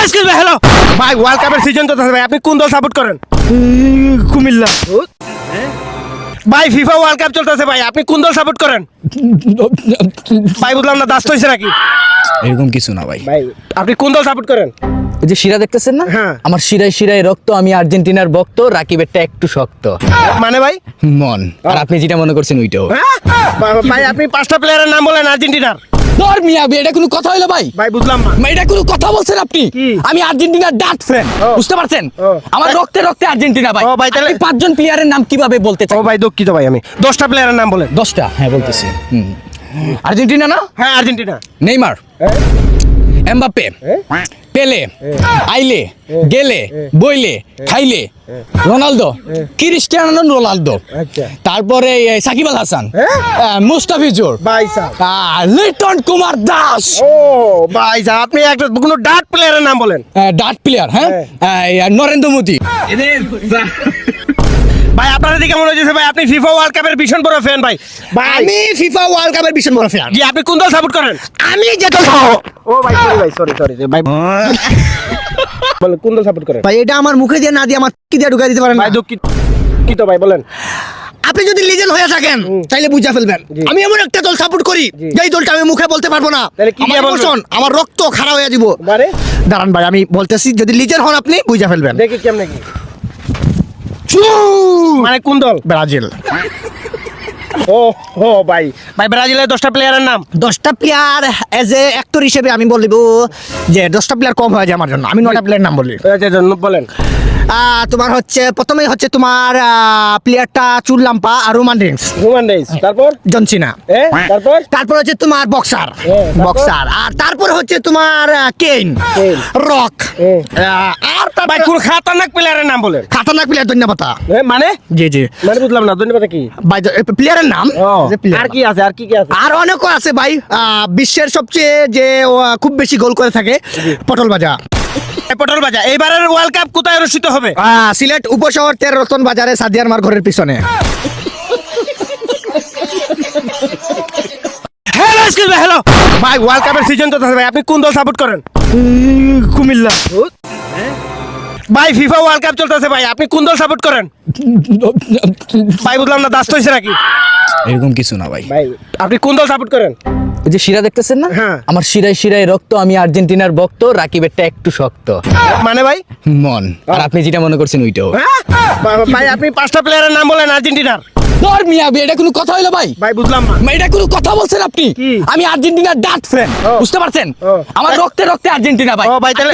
Excuse me hello ভাই, world কাপের season চলতেছে ভাই, আপনি কোন দল সাপোর্ট করেন? কুমিল্লা। ভাই ফিফা ওয়ার্ল্ড কাপ চলতেছে ভাই, আপনি কোন দল সাপোর্ট করেন? ভাই বুঝলাম না, দাস্ত হইছে নাকি? এরকম কিছু না ভাই। ভাই আপনি কোন দল সাপোর্ট করেন? এই যে শিরা দেখতেছেন না, হ্যাঁ। আমার শিরায় শিরায় রক্ত, আমি আর্জেন্টিনার ভক্ত, রাকিবেরটা একটু শক্ত মানে ভাই মন। আর আপনি যেটা মনে করছেন ওইটাও। হ্যাঁ? ভাই আপনি পাঁচটা প্লেয়ারের নাম বলেন আর্জেন্টিনার। ধর মিয়া, এটা কোনো কথা হইলো ভাই? ভাই বুঝলাম না। এটা কোনো কথা বলছেন আপনি? কি? আমি আর্জেন্টিনার ডাট ফ্যান, ও। বুঝতে পারছেন? ও। আমার রক্তে রক্তে আর্জেন্টিনা ভাই। ও ভাই, তাহলে- আপনি পাঁচজন প্লেয়ারের নাম কিভাবে বলতে ও চান? ভাই দুঃখিত ভাই, আমি 10টা প্লেয়ারের নাম বলেন। 10টা? হ্যাঁ বলতেছি। আর্জেন্টিনা না? হ্যাঁ আর্জেন্টিনা। নেইমার, এমবাপ্পে, পেলে, আইলে, গেলে, বইলে, খাইলে, রোনালদো, ক্রিস্টিয়ানো রোনালদো, আচ্ছা। তারপরে সাকিব আল হাসান, মুস্তাফিজুর, ভাই সাহেব। লিটন কুমার দাস। ও ভাই সাহেব, আপনি একটা কোনো ডাট প্লেয়ারের নাম বলেন। ডাট প্লেয়ার, হ্যাঁ, নরেন্দ্র মোদী। ভাই আপনার দিকে মনে হচ্ছে ভাই আপনি ফিফা ওয়ার্ল্ড কাপের ভীষণ বড় ফ্যান ভাই। ভাই আমি ফিফা ওয়ার্ল্ড কাপের ভীষণ বড় ফ্যান। জি, আপনি কোন দল সাপোর্ট করেন? আমি যেটা ও ভাই সরি ভাই বলেন কোন দল সাপোর্ট করেন? ভাই, এটা আমার মুখে দিয়ে না দিয়ে আমার কি দিয়ে ঢুকাই দিতে পারেন ভাই দুঃখিত ভাই বলেন। আপনি যদি লিজেন্ড হয়ে থাকেন তাইলে বুঝা ফেলবেন। জি। আমি এমন একটা দল সাপোর্ট করি জি। যেই দলটা আমি মুখে বলতে পারবো না। তাহলে কি দিয়ে আমার বলবেন? emotion, আমার রক্ত খারাপ হয়ে যাব। মানে দাঁড়ান ভাই, আমি বলতেছি, যদি লিজেন্ড হন আপনি বুঝা ফেলবেন। দেখি কেমনে কি মানে কোন দল? ব্রাজিল। ও ও ভাই ব্রাজিলের 10টা প্লেয়ারের নাম। 10টা প্লেয়ার এজ এ অ্যাক্টর হিসেবে আমি বলব যে 10টা প্লেয়ার কম হয়ে যায় আমার জন্য, আমি 9টা প্লেয়ার নাম বলি। আচ্ছা বলেন। তোমার হচ্ছে প্রথমেই হচ্ছে তোমার প্লেয়ারটা চুল্লাম্পা আর রোমান রিংস, রোমান রেইস, তারপর জনসিনা। তারপর তারপর হচ্ছে তোমার বক্সার, তারপর? বক্সার। আর তারপর হচ্ছে তোমার কেইন, কেইন। রক। আর ভাই তারপর কোন খাতারনাক প্লেয়ারের নাম বলেন। খাতারনাক প্লেয়ার, ধন্যবাদ। মানে জি জি মানে বুঝলাম না, ধন্যবাদ কি? ভাই, প্লেয়ারের নাম যে player আর কি আছে আর কি আছে? আর অনেকও আছে ভাই। বিশ্বের সবচেয়ে যে খুব বেশি গোল করে থাকে পটল ভাজা। পটল ভাজা। এইবারের ওয়ার্ল্ড কাপ কোথায় অনুষ্ঠিত হবে? সিলেট উপশহর 13 রতন বাজারে সাদিয়ার মার ঘরের পিছনে। হ্যালো এক্সকিউজ মি হ্যালো ভাই, ওয়ার্ল্ড কাপের সিজন চলতেছে ভাই, আপনি কোন দল সাপোর্ট করেন? কুমিল্লা। ভাই ফিফা ওয়ার্ল্ড কাপ চলতেছে ভাই, আপনি কোন দল সাপোর্ট করেন? ভাই বুঝলাম না, দাস্ত হইছে নাকি? এরকম কিছু না ভাই। ভাই আপনি কোন দল সাপোর্ট করেন? এই যে শিরা দেখতেছেন না, হ্যাঁ। আমার শিরায় শিরায় রক্ত, আমি আর্জেন্টিনার ভক্ত, রাকিবেরটা একটু শক্ত মানে ভাই মন। আর আপনি যেটা মনে করছেন ওইটাও। ভাই আপনি 5টা প্লেয়ারের নাম বলেন আর্জেন্টিনার। ধর মিয়া, এটা কোনো কথা হইলো ভাই? ভাই বুঝলাম না। এটা কোনো কথা বলছেন আপনি? কি? আমি আর্জেন্টিনার ডাট ফ্যান, ও। বুঝতে পারছেন? ও। আমার রক্তে রক্তে আর্জেন্টিনা ভাই। ও ভাই, তাহলে